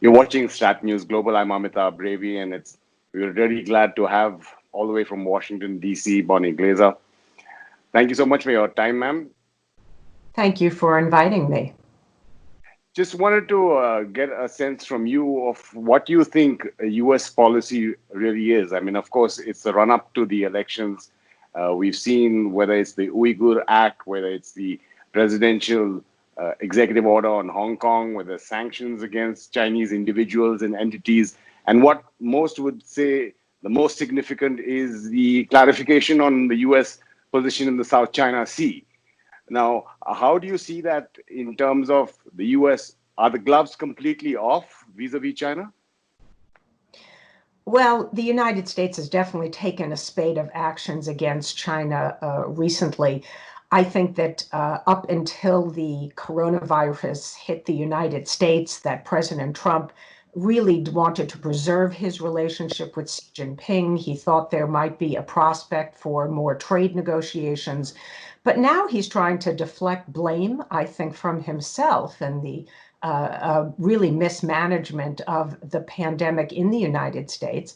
You're watching StratNews Global. I'm Amitabh, Revi, and we're really glad to have all the way from Washington, D.C., Bonnie Glaser. Thank you so much for your time, ma'am. Thank you for inviting me. Just wanted to get a sense from you of what you think U.S. policy really is. I mean, of course, it's the run-up to the elections. We've seen whether it's the Uyghur Act, whether it's the presidential executive order on Hong Kong, whether sanctions against Chinese individuals and entities. And what most would say the most significant is the clarification on the U.S. position in the South China Sea. Now, how do you see that in terms of the U.S.? Are the gloves completely off vis-a-vis China? Well, the United States has definitely taken a spate of actions against China recently. I think that up until the coronavirus hit the United States, that President Trump really wanted to preserve his relationship with Xi Jinping. He thought there might be a prospect for more trade negotiations. But now he's trying to deflect blame, I think, from himself and the really mismanagement of the pandemic in the United States.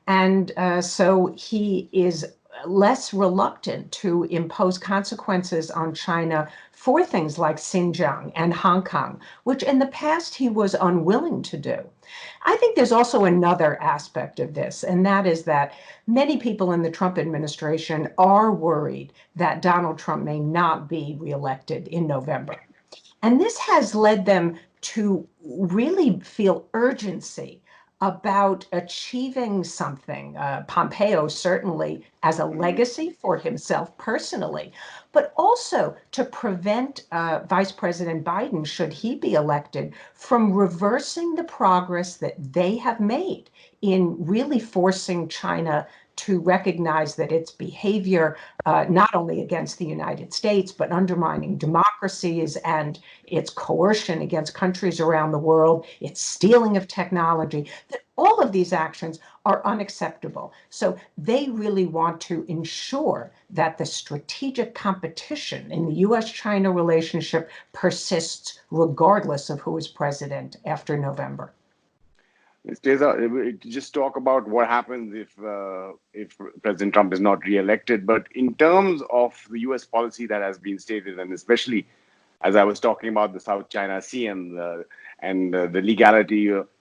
And so he is less reluctant to impose consequences on China for things like Xinjiang and Hong Kong, which in the past he was unwilling to do. I think there's also another aspect of this, and that is that many people in the Trump administration are worried that Donald Trump may not be reelected in November. And this has led them to really feel urgency about achieving something. Pompeo certainly as a legacy for himself personally, but also to prevent Vice President Biden, should he be elected, from reversing the progress that they have made in really forcing China to recognize that its behavior, not only against the United States, but undermining democracies and its coercion against countries around the world, its stealing of technology, that all of these actions are unacceptable. So they really want to ensure that the strategic competition in the U.S.-China relationship persists regardless of who is president after November. Ms. Glaser, just talk about what happens if President Trump is not re-elected. But in terms of the U.S. policy that has been stated, and especially as I was talking about the South China Sea and the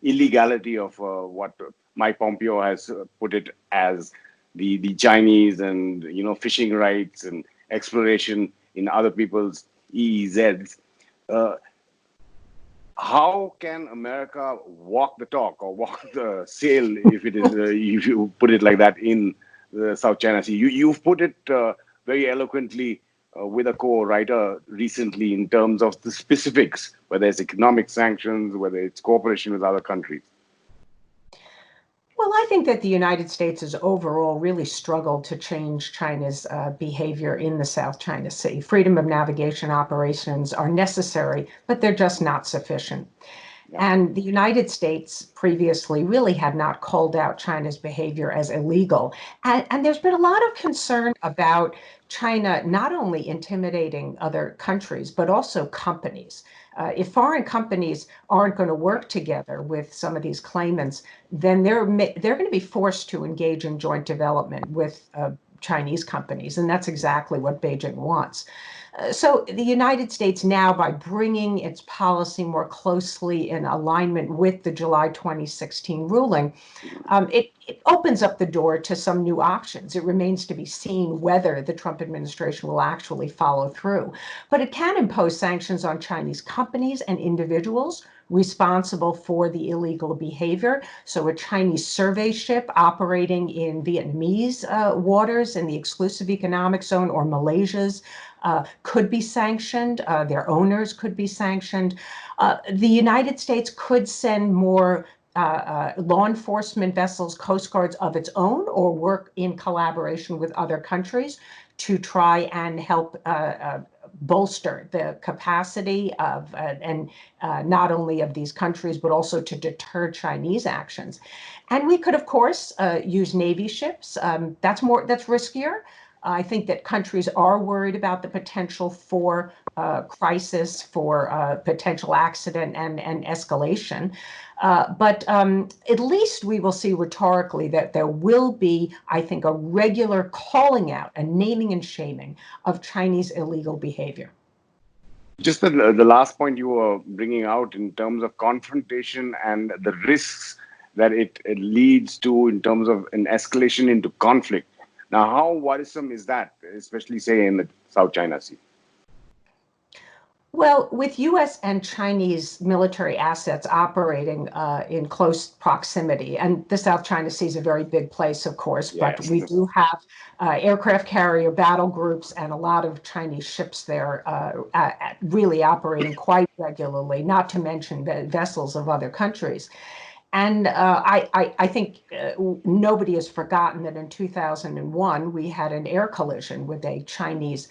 illegality of what Mike Pompeo has put it as the Chinese and fishing rights and exploration in other people's EEZs. How can America walk the talk or walk the sail, if it is, if you put it like that, in the South China Sea? You've put it very eloquently with a co-writer recently in terms of the specifics, whether it's economic sanctions, whether it's cooperation with other countries. Well, I think that the United States has overall really struggled to change China's behavior in the South China Sea. Freedom of navigation operations are necessary, but they're just not sufficient. Yeah. And the United States previously really had not called out China's behavior as illegal. And there's been a lot of concern about China not only intimidating other countries, but also companies. If foreign companies aren't going to work together with some of these claimants, then they're going to be forced to engage in joint development with Chinese companies. And that's exactly what Beijing wants. So the United States now, by bringing its policy more closely in alignment with the July 2016 ruling, it opens up the door to some new options. It remains to be seen whether the Trump administration will actually follow through. But it can impose sanctions on Chinese companies and individuals responsible for the illegal behavior. So a Chinese survey ship operating in Vietnamese waters in the exclusive economic zone or Malaysia's could be sanctioned. Their owners could be sanctioned. The United States could send more law enforcement vessels, coast guards of its own, or work in collaboration with other countries to try and help bolster the capacity of and not only of these countries, but also to deter Chinese actions. And we could, of course, use Navy ships. That's riskier. I think that countries are worried about the potential for crisis, for potential accident and escalation. But at least we will see rhetorically that there will be, I think, a regular calling out, a naming and shaming of Chinese illegal behavior. Just the last point you were bringing out in terms of confrontation and the risks that it leads to in terms of an escalation into conflict. Now, how worrisome is that, especially, say, in the South China Sea? Well, with U.S. and Chinese military assets operating in close proximity, and the South China Sea is a very big place, of course, but Yes. we do have aircraft carrier battle groups and a lot of Chinese ships there really operating quite regularly, not to mention vessels of other countries. And I think nobody has forgotten that in 2001, we had an air collision with a Chinese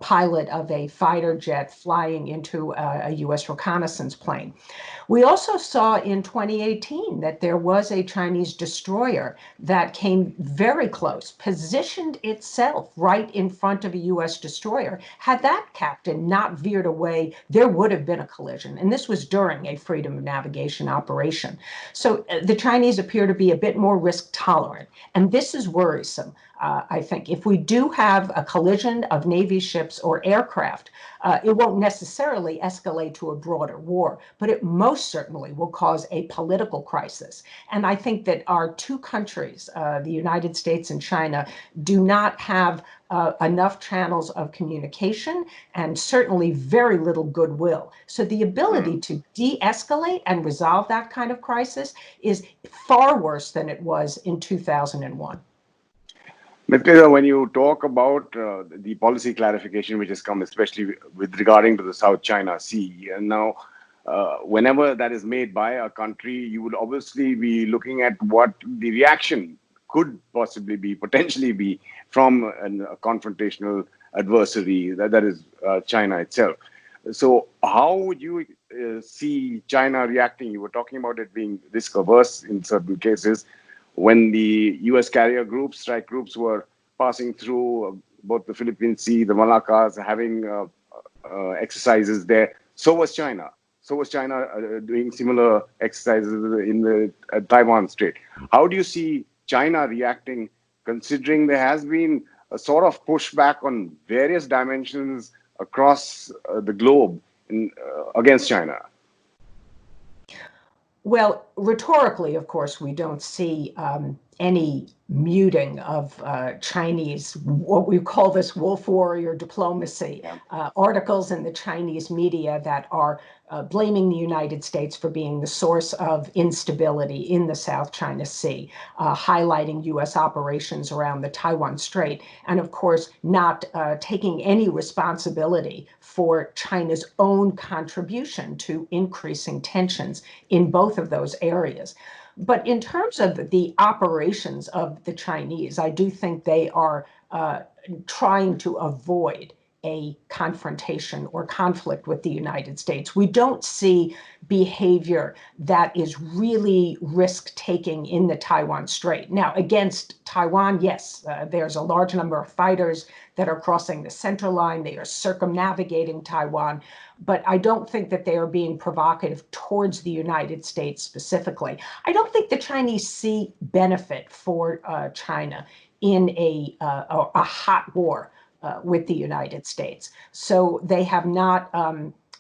pilot of a fighter jet flying into a U.S. reconnaissance plane. We also saw in 2018 that there was a Chinese destroyer that came very close, positioned itself right in front of a U.S. destroyer. Had that captain not veered away, there would have been a collision. And this was during a freedom of navigation operation. So the Chinese appear to be a bit more risk tolerant. And this is worrisome. I think if we do have a collision of Navy ships or aircraft, it won't necessarily escalate to a broader war, but it most certainly will cause a political crisis. And I think that our two countries, the United States and China, do not have enough channels of communication and certainly very little goodwill. So the ability to de-escalate and resolve that kind of crisis is far worse than it was in 2001. Mr. When you talk about the policy clarification which has come, especially with regarding to the South China Sea, and now whenever that is made by a country, you would obviously be looking at what the reaction could possibly be, potentially be, from a confrontational adversary, that is China itself. So how would you see China reacting? You were talking about it being risk averse in certain cases. When the U.S. carrier groups, strike groups, were passing through both the Philippine Sea, the Malaccas, having exercises there, so was China. So was China doing similar exercises in the Taiwan Strait. How do you see China reacting, considering there has been a sort of pushback on various dimensions across the globe against China? Well, rhetorically, of course, we don't see any muting of Chinese, what we call this wolf warrior diplomacy, articles in the Chinese media that are blaming the United States for being the source of instability in the South China Sea, highlighting U.S. operations around the Taiwan Strait, and of course, not taking any responsibility for China's own contribution to increasing tensions in both of those areas. But in terms of the operations of the Chinese, I do think they are trying to avoid a confrontation or conflict with the United States. We don't see behavior that is really risk-taking in the Taiwan Strait. Now, against Taiwan, yes, there's a large number of fighters that are crossing the center line. They are circumnavigating Taiwan, but I don't think that they are being provocative towards the United States specifically. I don't think the Chinese see benefit for China in a hot war with the United States. So they have not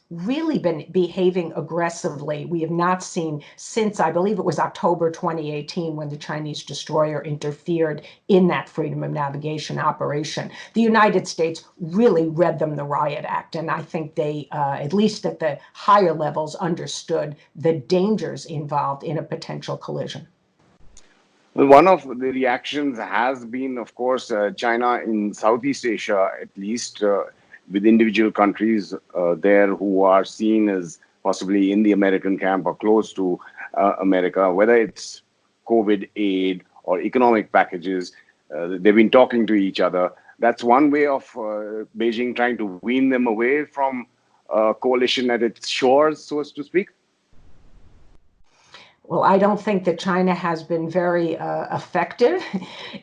really been behaving aggressively. We have not seen since, I believe it was October 2018, when the Chinese destroyer interfered in that freedom of navigation operation. The United States really read them the riot act, and I think they, at least at the higher levels, understood the dangers involved in a potential collision. Well, one of the reactions has been, of course, China in Southeast Asia, at least with individual countries there who are seen as possibly in the American camp or close to America, whether it's COVID aid or economic packages. They've been talking to each other. That's one way of Beijing trying to wean them away from coalition at its shores, so as to speak. Well, I don't think that China has been very effective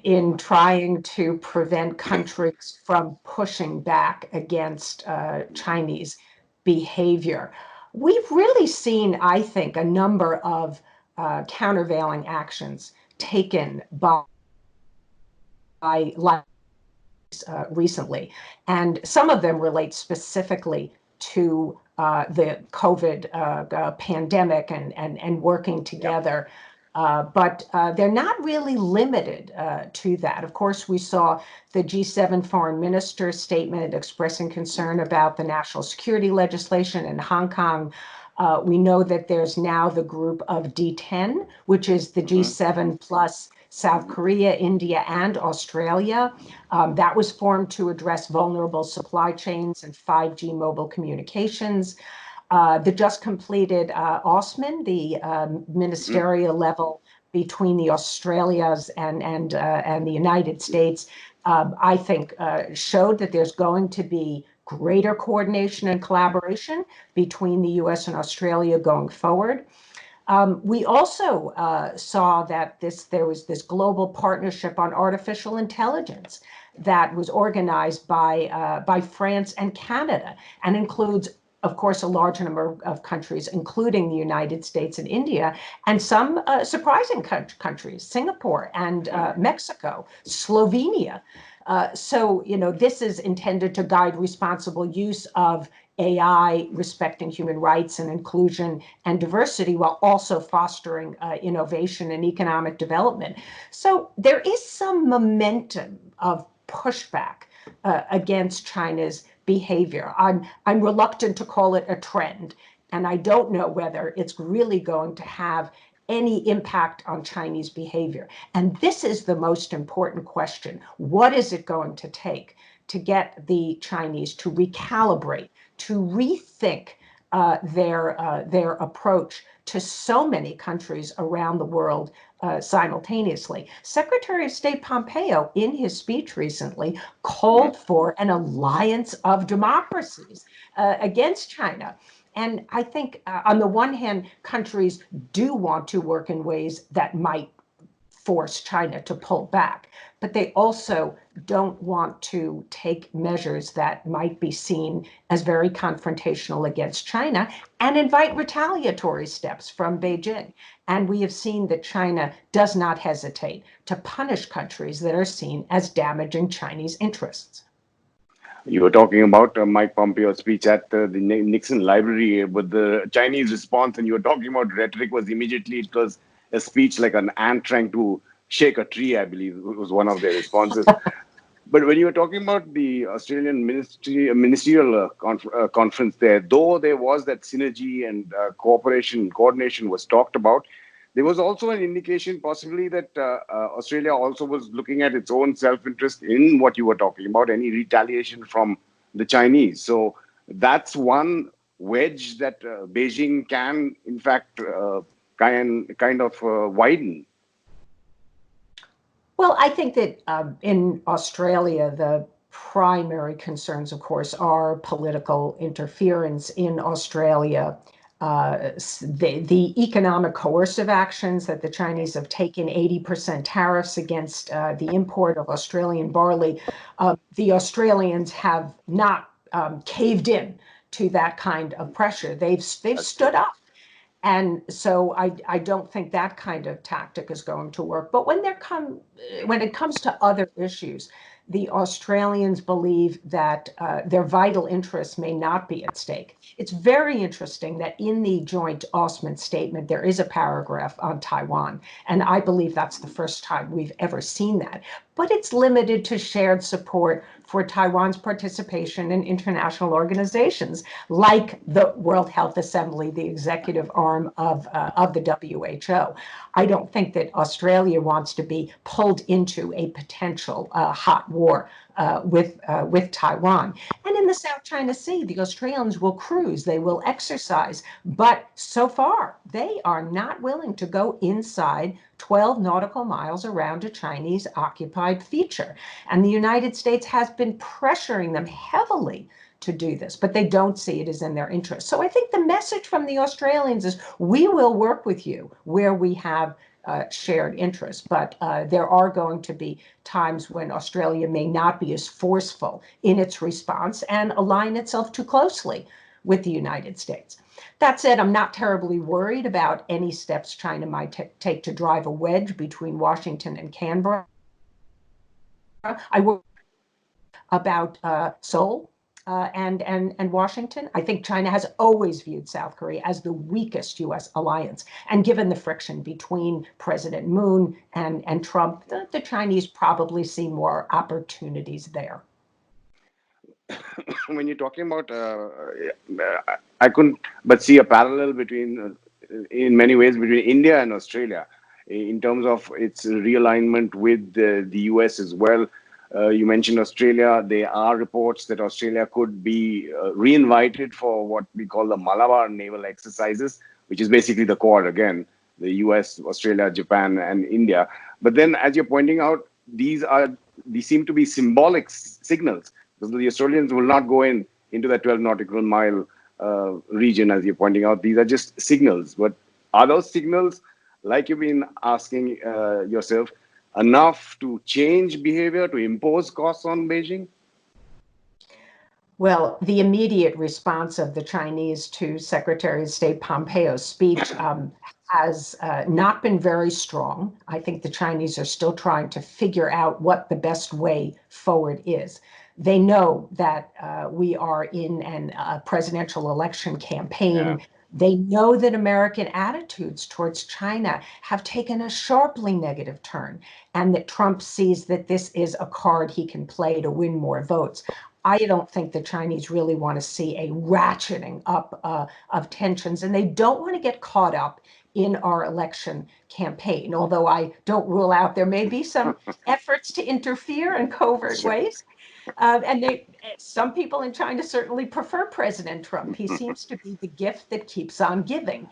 in trying to prevent countries from pushing back against Chinese behavior. We've really seen, I think, a number of countervailing actions taken by recently, and some of them relate specifically to the COVID pandemic and working together. But they're not really limited to that. Of course, we saw the G7 foreign minister statement expressing concern about the national security legislation in Hong Kong. We know that there's now the group of D10, which is the G7 plus South Korea, India, and Australia. That was formed to address vulnerable supply chains and 5G mobile communications. The just completed OSMAN, the ministerial level between the Australias and the United States, I think showed that there's going to be greater coordination and collaboration between the U.S. and Australia going forward. We also saw that there was this global partnership on artificial intelligence that was organized by France and Canada and includes, of course, a large number of countries, including the United States and India, and some surprising countries, Singapore and Mexico, Slovenia. So, this is intended to guide responsible use of AI, respecting human rights and inclusion and diversity, while also fostering innovation and economic development. So there is some momentum of pushback against China's behavior. I'm reluctant to call it a trend, and I don't know whether it's really going to have any impact on Chinese behavior. And this is the most important question. What is it going to take to get the Chinese to recalibrate, to rethink their approach to so many countries around the world simultaneously? Secretary of State Pompeo, in his speech recently, called for an alliance of democracies against China. And I think, on the one hand, countries do want to work in ways that might force China to pull back, but they also don't want to take measures that might be seen as very confrontational against China and invite retaliatory steps from Beijing. And we have seen that China does not hesitate to punish countries that are seen as damaging Chinese interests. You were talking about Mike Pompeo's speech at the Nixon Library with the Chinese response, and you were talking about rhetoric it was a speech like an ant trying to shake a tree, I believe was one of their responses. But when you were talking about the Australian ministerial conference there, though there was that synergy and coordination was talked about, there was also an indication possibly that Australia also was looking at its own self-interest in what you were talking about, any retaliation from the Chinese. So that's one wedge that Beijing can, in fact, kind of widen. Well, I think that in Australia, the primary concerns, of course, are political interference in Australia, the economic coercive actions that the Chinese have taken, 80% tariffs against the import of Australian barley. The Australians have not caved in to that kind of pressure. They've stood up. And so I don't think that kind of tactic is going to work. But when it comes to other issues, the Australians believe that their vital interests may not be at stake. It's very interesting that in the joint OSMAN statement, there is a paragraph on Taiwan. And I believe that's the first time we've ever seen that. But it's limited to shared support for Taiwan's participation in international organizations like the World Health Assembly, the executive arm of the WHO. I don't think that Australia wants to be pulled into a potential hot war with Taiwan. And in the South China Sea, the Australians will cruise, they will exercise, but so far they are not willing to go inside 12 nautical miles around a Chinese occupied feature. And the United States has been pressuring them heavily to do this, but they don't see it as in their interest. So I think the message from the Australians is we will work with you where we have shared interests, but there are going to be times when Australia may not be as forceful in its response and align itself too closely with the United States. That said, I'm not terribly worried about any steps China might take to drive a wedge between Washington and Canberra. I worry about Seoul and Washington. I think China has always viewed South Korea as the weakest U.S. alliance. And given the friction between President Moon and Trump, the Chinese probably see more opportunities there. When you're talking about, I couldn't but see a parallel between, in many ways, between India and Australia in terms of its realignment with the US as well. You mentioned Australia. There are reports that Australia could be re-invited for what we call the Malabar naval exercises, which is basically the Quad again, the US, Australia, Japan, and India. But then, as you're pointing out, these seem to be symbolic signals, because the Australians will not go into that 12 nautical mile region, as you're pointing out. These are just signals. But are those signals, like you've been asking yourself, enough to change behavior, to impose costs on Beijing? Well, the immediate response of the Chinese to Secretary of State Pompeo's speech has not been very strong. I think the Chinese are still trying to figure out what the best way forward is. They know that we are in a presidential election campaign. Yeah. They know that American attitudes towards China have taken a sharply negative turn, and that Trump sees that this is a card he can play to win more votes. I don't think the Chinese really want to see a ratcheting up of tensions, and they don't want to get caught up in our election campaign, although I don't rule out there may be some efforts to interfere in covert ways. And some people in China certainly prefer President Trump. He seems to be the gift that keeps on giving,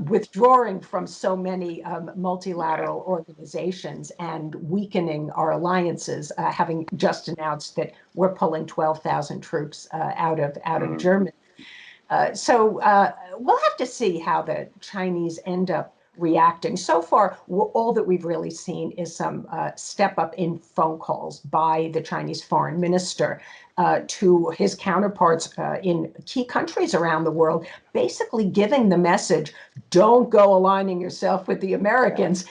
withdrawing from so many multilateral organizations and weakening our alliances, having just announced that we're pulling 12,000 troops out of Germany. So we'll have to see how the Chinese end up reacting. So far, all that we've really seen is some step up in phone calls by the Chinese foreign minister to his counterparts in key countries around the world, basically giving the message, don't go aligning yourself with the Americans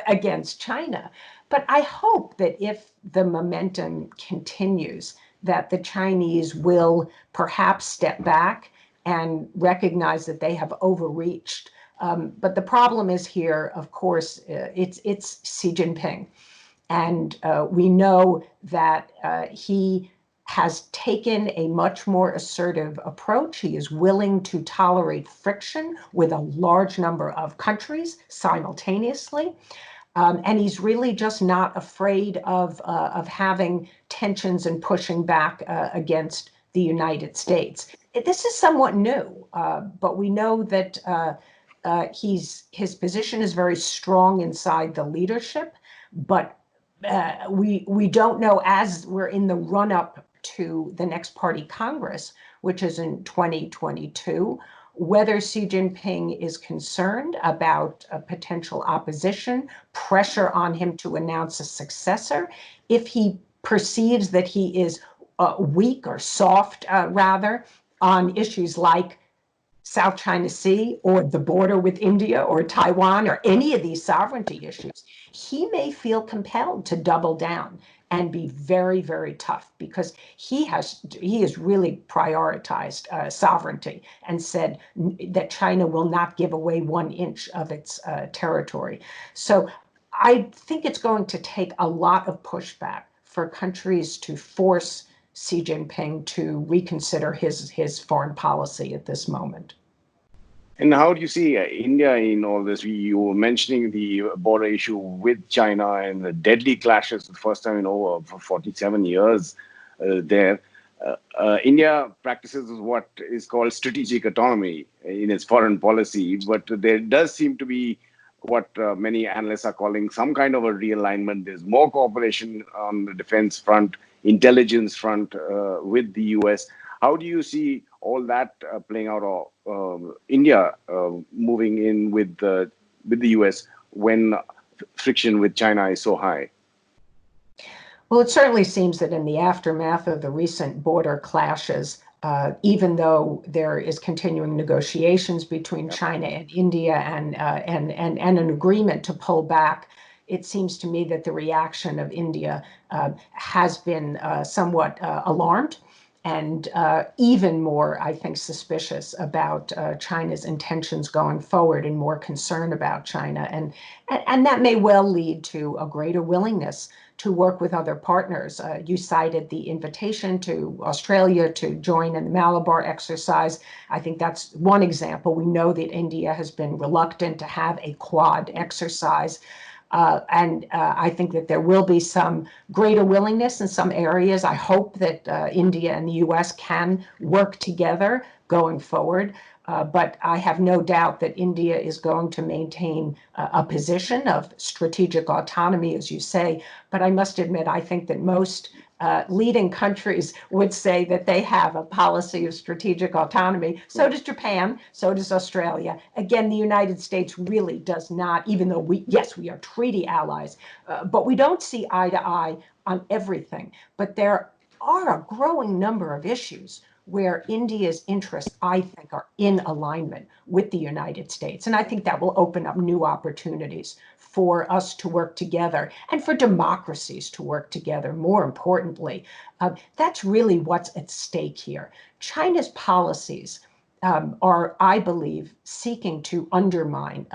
against China. But I hope that if the momentum continues, that the Chinese will perhaps step back and recognize that they have overreached. But the problem is here, of course, it's Xi Jinping. And we know that he has taken a much more assertive approach. He is willing to tolerate friction with a large number of countries simultaneously. And he's really just not afraid of having tensions and pushing back against the United States. This is somewhat new, but we know that his position is very strong inside the leadership, but we don't know, as we're in the run-up to the next party Congress, which is in 2022, whether Xi Jinping is concerned about a potential opposition, pressure on him to announce a successor, if he perceives that he is weak or soft, rather, on issues like South China Sea or the border with India or Taiwan or any of these sovereignty issues, he may feel compelled to double down and be very, very tough, because he has really prioritized sovereignty and said that China will not give away 1 inch of its territory. So I think it's going to take a lot of pushback for countries to force Xi Jinping to reconsider his foreign policy at this moment. And how do you see India in all this? You were mentioning the border issue with China and the deadly clashes, the first time in over for 47 years there. India practices what is called strategic autonomy in its foreign policy, but there does seem to be what many analysts are calling some kind of a realignment. There's more cooperation on the defense front, intelligence front with the US. How do you see all that playing out, or India moving in with the US when friction with China is so high? Well, it certainly seems that in the aftermath of the recent border clashes, even though there is continuing negotiations between Yeah. China and India and an agreement to pull back, it seems to me that the reaction of India has been somewhat alarmed and even more, I think, suspicious about China's intentions going forward and more concerned about China. And that may well lead to a greater willingness to work with other partners. You cited the invitation to Australia to join in the Malabar exercise. I think that's one example. We know that India has been reluctant to have a Quad exercise. And I think that there will be some greater willingness in some areas. I hope that India and the US can work together going forward. But I have no doubt that India is going to maintain a position of strategic autonomy, as you say. But I must admit, I think that most leading countries would say that they have a policy of strategic autonomy. So does Japan, so does Australia. Again, the United States really does not, even though yes, we are treaty allies, but we don't see eye to eye on everything. But there are a growing number of issues where India's interests, I think, are in alignment with the United States. And I think that will open up new opportunities for us to work together and for democracies to work together, more importantly. That's really what's at stake here. China's policies are, I believe, seeking to undermine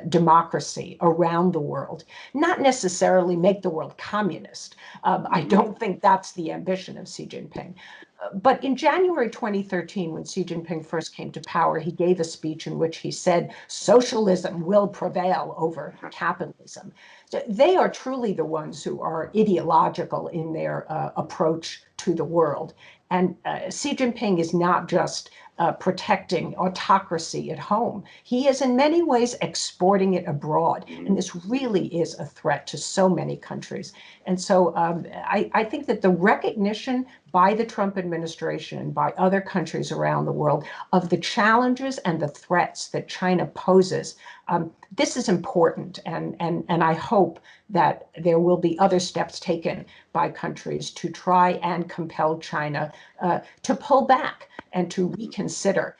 democracy around the world, not necessarily make the world communist. I don't think that's the ambition of Xi Jinping. But in January 2013, when Xi Jinping first came to power, he gave a speech in which he said, socialism will prevail over capitalism. So they are truly the ones who are ideological in their approach to the world. And Xi Jinping is not just protecting autocracy at home. He is in many ways exporting it abroad. And this really is a threat to so many countries. And so I think that the recognition by the Trump administration and by other countries around the world of the challenges and the threats that China poses, this is important. And I hope that there will be other steps taken by countries to try and compel China to pull back and to reconsider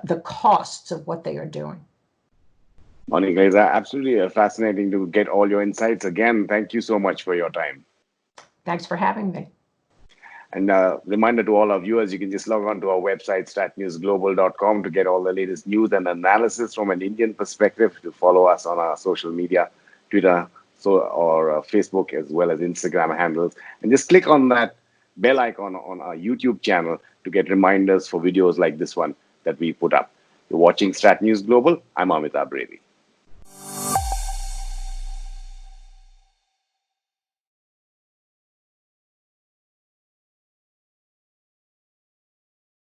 the costs of what they are doing. Morning, guys. Absolutely fascinating to get all your insights. Again, thank you so much for your time. Thanks for having me. And reminder to all our viewers, you can just log on to our website, stratnewsglobal.com, to get all the latest news and analysis from an Indian perspective, to follow us on our social media, Twitter, or Facebook, as well as Instagram handles. And just click on that bell icon on our YouTube channel to get reminders for videos like this one that we put up. You're watching StratNews Global. I'm Amitabh Revi.